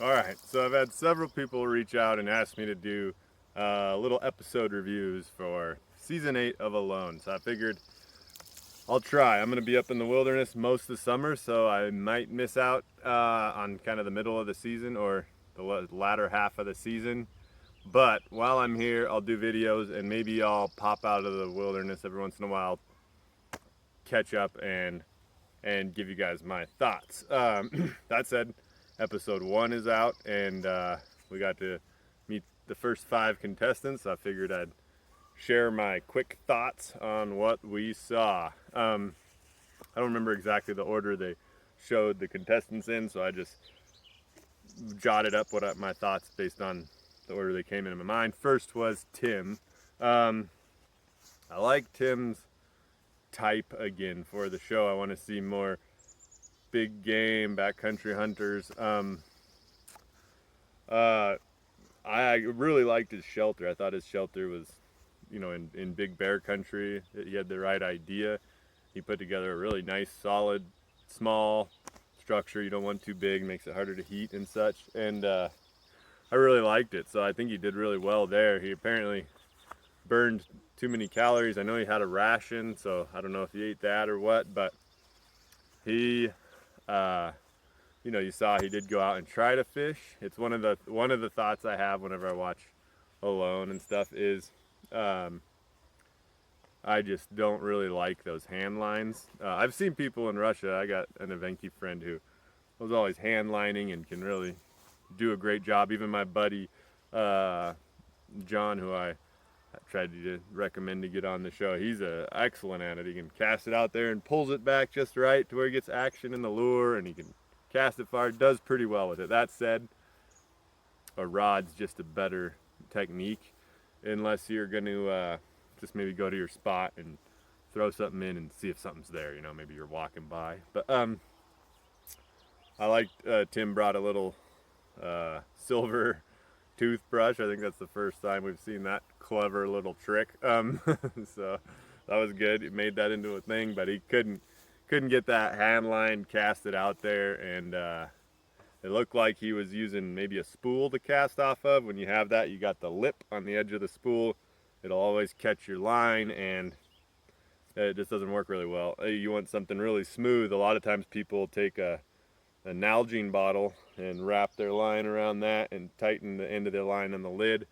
All right, so I've had several people reach out and ask me to do little episode reviews for season 8 of Alone. So I figured I'll try. I'm going to be up in the wilderness most of the summer, so I might miss out on kind of the middle of the season or the latter half of the season. But while I'm here, I'll do videos and maybe I'll pop out of the wilderness every once in a while, catch up and give you guys my thoughts. That said, episode 1 is out, and we got to meet the first 5 contestants. So I figured I'd share my quick thoughts on what we saw. I don't remember exactly the order they showed the contestants in, so I just jotted up my thoughts based on the order they came into my mind. First was Tim. Um, I like Tim's type again for the show. I want to see more big game, backcountry hunters. Uh, I really liked his shelter. I thought his shelter was, in big bear country. He had the right idea. He put together a really nice, solid, small structure. You don't want too big, makes it harder to heat and such. And I really liked it. So I think he did really well there. He apparently burned too many calories. I know he had a ration, so I don't know if he ate that or what, but he uh, you saw he did go out and try to fish. It's one of the thoughts I have whenever I watch Alone and stuff is um, I just don't really like those hand lines. I've seen people in Russia. I got an Evenki friend who was always hand lining and can really do a great job. Even my buddy uh, John, who I tried to recommend to get on the show, he's excellent at it. He can cast it out there and pulls it back just right to where he gets action in the lure, and he can cast it far. Does pretty well with it. That said, a rod's just a better technique, unless you're going to just maybe go to your spot and throw something in and see if something's there. Maybe you're walking by. But I liked Tim brought a little silver toothbrush. I think that's the first time we've seen that clever little trick. So that was good. He made that into a thing, but he couldn't get that hand line casted out there, and it looked like he was using maybe a spool to cast off of. When you have that, you got the lip on the edge of the spool. It'll always catch your line, and it just doesn't work really well. You want something really smooth. A lot of times people take a Nalgene bottle and wrap their line around that and tighten the end of their line on the lid.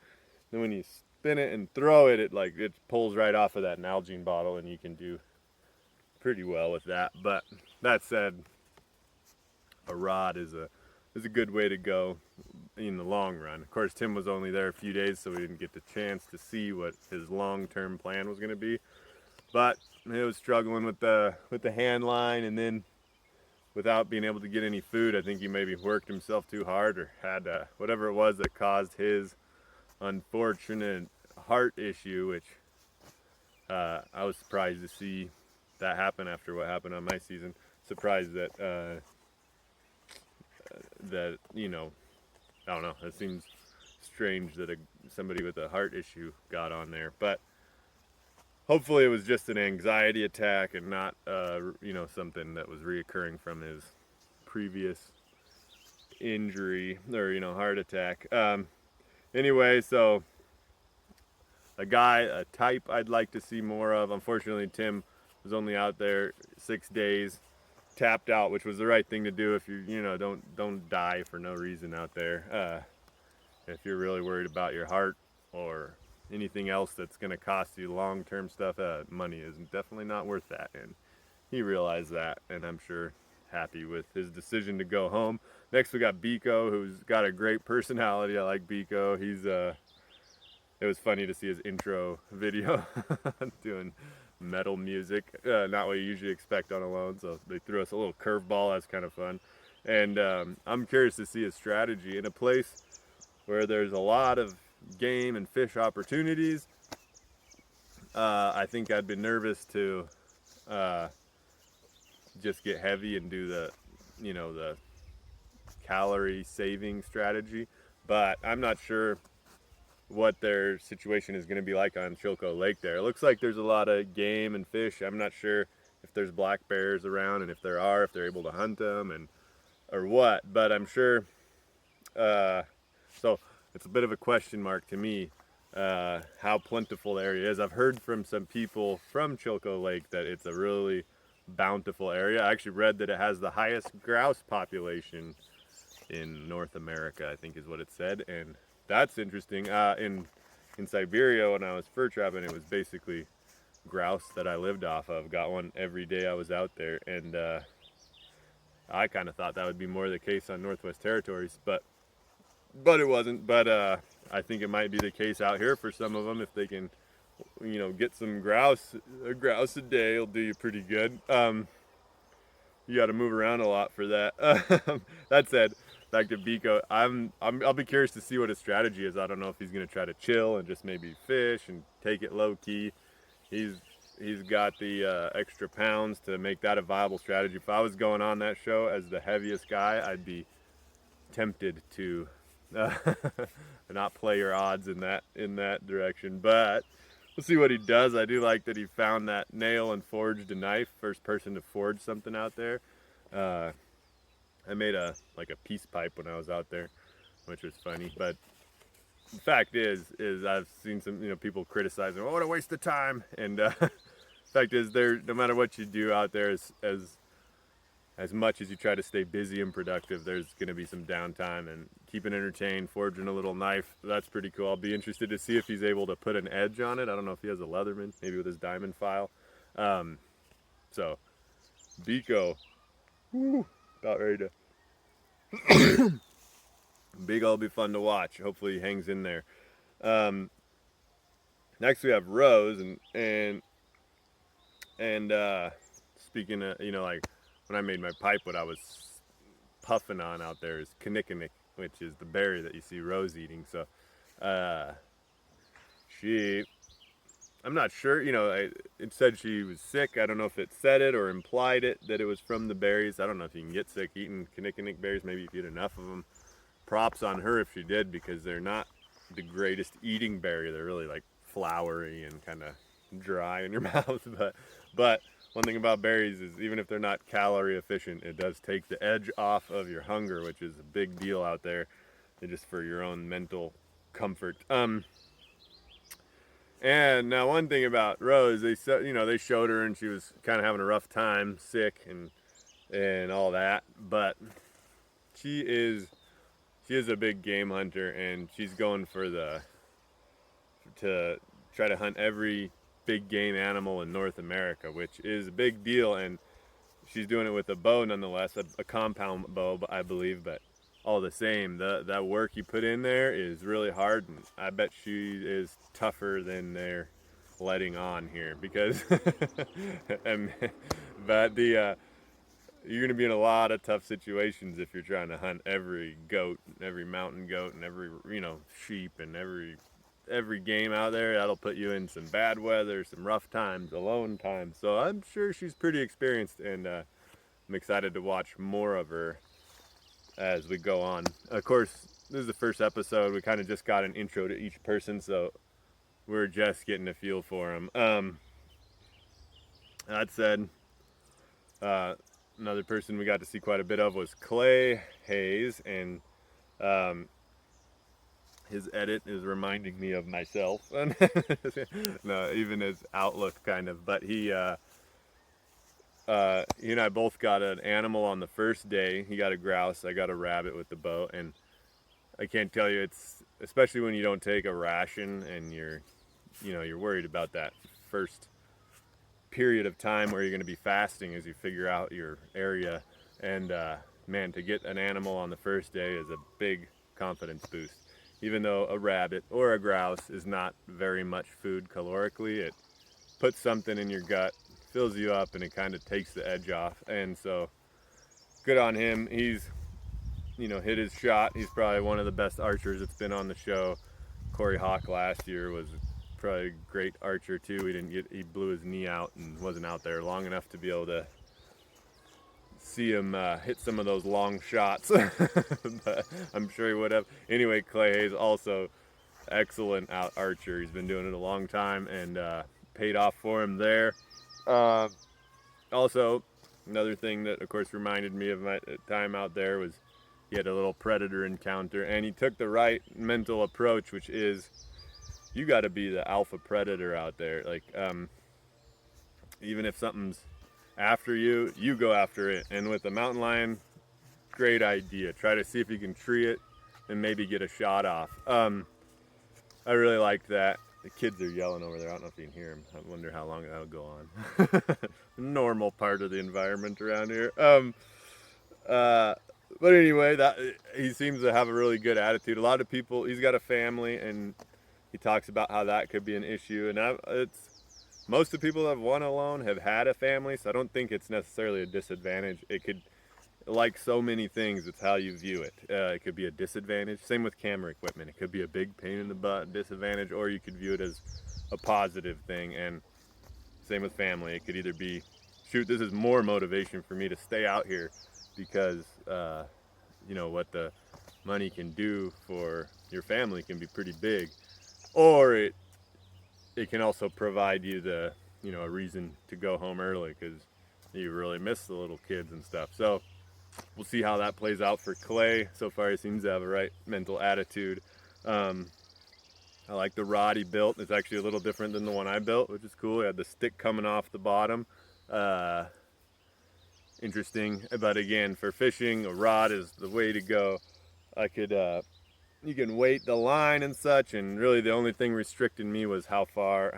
Then when you spin it and throw it, it pulls right off of that Nalgene bottle, and you can do pretty well with that. But that said, a rod is a good way to go in the long run. Of course, Tim was only there a few days, so we didn't get the chance to see what his long-term plan was going to be. But he was struggling with the hand line, and then without being able to get any food, I think he maybe worked himself too hard or had whatever it was that caused his unfortunate heart issue, which I was surprised to see that happen after what happened on my season. Surprised that I don't know. It seems strange that somebody with a heart issue got on there, but hopefully it was just an anxiety attack and not something that was reoccurring from his previous injury or heart attack. Anyway, so a type I'd like to see more of. Unfortunately, Tim was only out there 6 days, tapped out, which was the right thing to do. If don't die for no reason out there. If you're really worried about your heart or anything else that's going to cost you long-term stuff, money is definitely not worth that. And he realized that, and I'm sure happy with his decision to go home. Next, we got Biko, who's got a great personality. I like Biko. It was funny to see his intro video doing metal music, not what you usually expect on Alone. So they threw us a little curveball. That's kind of fun. And I'm curious to see his strategy in a place where there's a lot of game and fish opportunities. I think I'd be nervous to just get heavy and do the calorie saving strategy, but I'm not sure what their situation is going to be like on Chilco Lake there. It looks like there's a lot of game and fish. I'm not sure if there's black bears around, and if there are, if they're able to hunt them or what, but I'm sure So it's a bit of a question mark to me how plentiful the area is. I've heard from some people from Chilko Lake that it's a really bountiful area. I actually read that it has the highest grouse population in North America, I think is what it said, and that's interesting. In Siberia, when I was fur trapping, it was basically grouse that I lived off of. Got one every day I was out there, and I kind of thought that would be more the case on Northwest Territories, but it wasn't. But I think it might be the case out here for some of them if they can, get some grouse. A grouse a day will do you pretty good. You got to move around a lot for that. That said, back to Biko, I'll be curious to see what his strategy is. I don't know if he's gonna try to chill and just maybe fish and take it low key. He's got the extra pounds to make that a viable strategy. If I was going on that show as the heaviest guy, I'd be tempted to not play your odds in that direction. But we'll see what he does. I do like that he found that nail and forged a knife. First person to forge something out there. I made a peace pipe when I was out there, which was funny. But the fact is I've seen some people criticizing, oh, what a waste of time. And fact is, no matter what you do out there, as much as you try to stay busy and productive, there's going to be some downtime, and keeping entertained, forging a little knife, that's pretty cool. I'll be interested to see if he's able to put an edge on it. I don't know if he has a Leatherman, maybe with his diamond file. So Biko, about ready to Big will be fun to watch. Hopefully he hangs in there. Next we have Rose, and speaking of, like when I made my pipe, what I was puffing on out there is kinnikinnick, which is the berry that you see Rose eating. So I'm not sure, it said she was sick. I don't know if it said it or implied it, that it was from the berries. I don't know if you can get sick eating kinnikinnick berries, maybe if you eat enough of them. Props on her if she did, because they're not the greatest eating berry. They're really like floury and kind of dry in your mouth. But one thing about berries is even if they're not calorie efficient, it does take the edge off of your hunger, which is a big deal out there, and just for your own mental comfort. And now one thing about Rose, they said, they showed her and she was kind of having a rough time, sick and all that, but she is a big game hunter, and she's going to try to hunt every big game animal in North America, which is a big deal. And she's doing it with a bow nonetheless, a compound bow, I believe, but all the same, that work you put in there is really hard, and I bet she is tougher than they're letting on here, because but you're going to be in a lot of tough situations if you're trying to hunt every goat, every mountain goat, and every sheep, and every game out there. That'll put you in some bad weather, some rough times, alone times. So I'm sure she's pretty experienced, and I'm excited to watch more of her as we go on. Of course, this is the first episode. We kind of just got an intro to each person, so we're just getting a feel for them. That said, another person we got to see quite a bit of was Clay Hayes, and his edit is reminding me of myself. No, even his outlook kind of. But he and I both got an animal on the first day. He got a grouse, I got a rabbit with the bow, and I can't tell you, it's especially when you don't take a ration and you're worried about that first period of time where you're going to be fasting as you figure out your area. And man, to get an animal on the first day is a big confidence boost. Even though a rabbit or a grouse is not very much food calorically, it puts something in your gut, fills you up, and it kind of takes the edge off. And so good on him. He's hit his shot. He's probably one of the best archers that's been on the show. Corey Hawk last year was probably a great archer too. He blew his knee out and wasn't out there long enough to be able to see him hit some of those long shots. But I'm sure he would have. Anyway, Clay Hayes also excellent out archer. He's been doing it a long time, and paid off for him there. Also, another thing that of course reminded me of my time out there was he had a little predator encounter, and he took the right mental approach, which is you got to be the alpha predator out there. Like, even if something's after you, you go after it. And with the mountain lion, great idea. Try to see if you can tree it and maybe get a shot off. I really liked that. The kids are yelling over there. I don't know if you can hear them. I wonder how long that'll go on. Normal part of the environment around here. But anyway, that he seems to have a really good attitude. A lot of people. He's got a family, and he talks about how that could be an issue. And it's most of the people that have won alone have had a family, so I don't think it's necessarily a disadvantage. It could, like so many things, it's how you view it. It could be a disadvantage. Same with camera equipment. It could be a big pain in the butt disadvantage, or you could view it as a positive thing. And same with family. It could either be, shoot, this is more motivation for me to stay out here because what the money can do for your family can be pretty big, or it can also provide you the a reason to go home early because you really miss the little kids and stuff. So we'll see how that plays out for Clay. So far he seems to have a right mental attitude. I like the rod he built. It's actually a little different than the one I built, which is cool. He had the stick coming off the bottom. Interesting, but again, for fishing, a rod is the way to go. You can weight the line and such, and really the only thing restricting me was how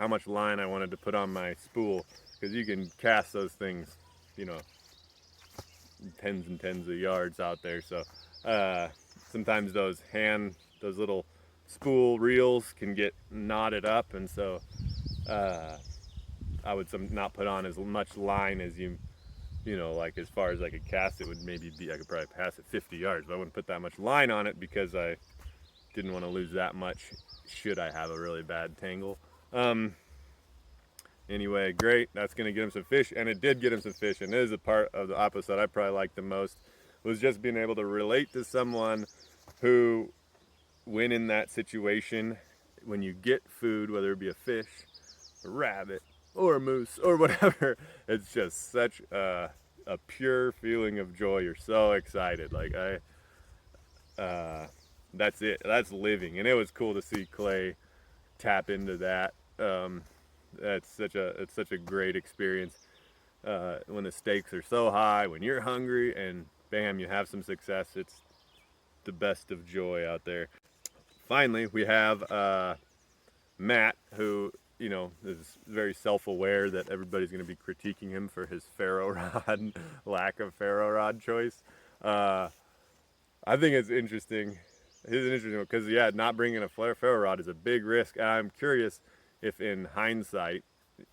much line I wanted to put on my spool, because you can cast those things, tens and tens of yards out there. So sometimes those little spool reels can get knotted up, and so I would not put on as much line as like as far as I could cast it would maybe be. I could probably pass it 50 yards, but I wouldn't put that much line on it because I didn't want to lose that much should I have a really bad tangle. Anyway, great. That's going to get him some fish, and it did get him some fish, and it is a part of the episode I probably liked the most, was just being able to relate to someone who, when in that situation, when you get food, whether it be a fish, a rabbit, or a moose, or whatever, it's just such a pure feeling of joy. You're so excited. Like, that's it. That's living. And it was cool to see Clay tap into that. It's such a great experience when the stakes are so high, when you're hungry, and bam, you have some success. It's the best of joy out there. Finally, we have Matt, who is very self-aware that everybody's going to be critiquing him for his ferro rod lack of ferro rod choice. I think it's interesting. It's interesting because not bringing a ferro rod is a big risk. I'm curious if, in hindsight,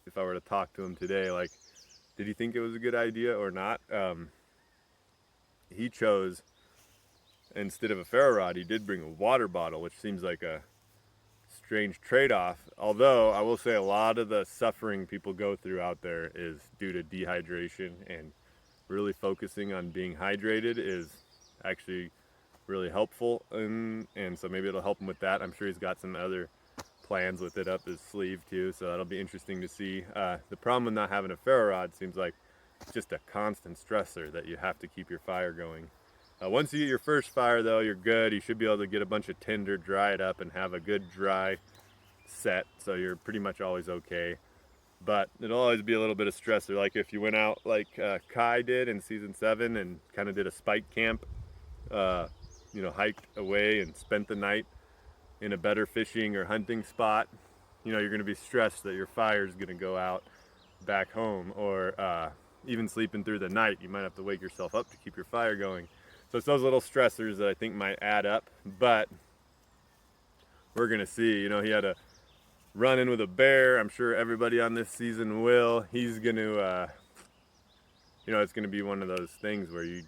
if I were to talk to him today, like, did he think it was a good idea or not? He chose, instead of a ferro rod, he did bring a water bottle, which seems like a strange trade-off. Although I will say a lot of the suffering people go through out there is due to dehydration, and really focusing on being hydrated is actually really helpful, and so maybe it'll help him with that. I'm sure he's got some other plans with it up his sleeve too, so that'll be interesting to see. The problem with not having a ferro rod seems like it's just a constant stressor that you have to keep your fire going. Once you get your first fire though, you're good. You should be able to get a bunch of tinder, dry it up, and have a good dry set, so you're pretty much always okay. But it'll always be a little bit of stressor, like if you went out like Kai did in season 7 and kind of did a spike camp, hiked away and spent the night in a better fishing or hunting spot. You're going to be stressed that your fire is going to go out back home, or even sleeping through the night. You might have to wake yourself up to keep your fire going. So it's those little stressors that I think might add up, but we're going to see. He had a run-in with a bear. I'm sure everybody on this season will. He's going to, it's going to be one of those things where you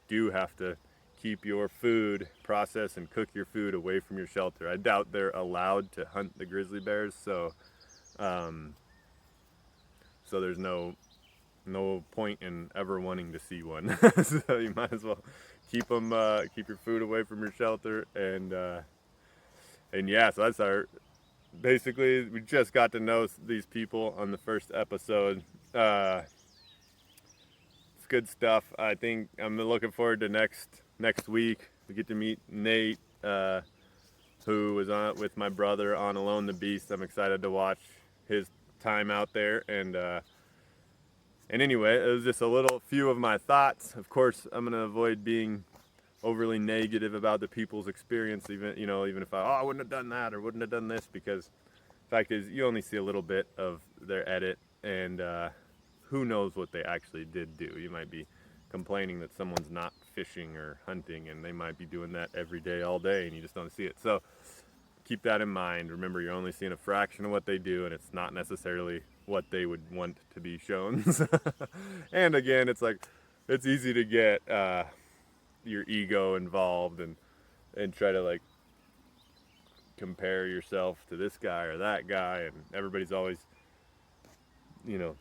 do have to keep your food, process and cook your food away from your shelter. I doubt they're allowed to hunt the grizzly bears, so there's no point in ever wanting to see one. So you might as well keep your food away from your shelter, and so that's basically we just got to know these people on the first episode. It's good stuff. I think I'm looking forward to next next week we get to meet Nate, who was on with my brother on Alone the Beast. I'm excited to watch his time out there. And anyway, it was just a little few of my thoughts. Of course, I'm gonna avoid being overly negative about the people's experience, even if I wouldn't have done that or wouldn't have done this, because the fact is you only see a little bit of their edit, and who knows what they actually did do. You might be complaining that someone's not fishing or hunting, and they might be doing that every day, all day, and you just don't see it. So keep that in mind. Remember, you're only seeing a fraction of what they do, and it's not necessarily what they would want to be shown. And again, it's easy to get your ego involved and try to like compare yourself to this guy or that guy, and everybody's always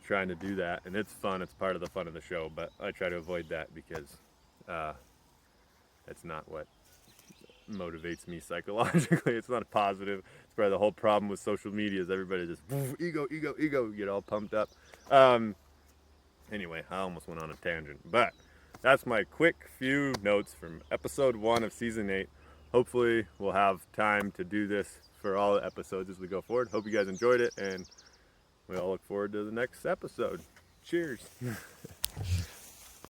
trying to do that, and it's fun. It's part of the fun of the show, but I try to avoid that because it's not what motivates me psychologically. It's not positive. It's probably the whole problem with social media is everybody just ego, get all pumped up. Anyway, I almost went on a tangent, but that's my quick few notes from episode 1 of season 8. Hopefully we'll have time to do this for all the episodes as we go forward. Hope you guys enjoyed it, and we all look forward to the next episode. Cheers.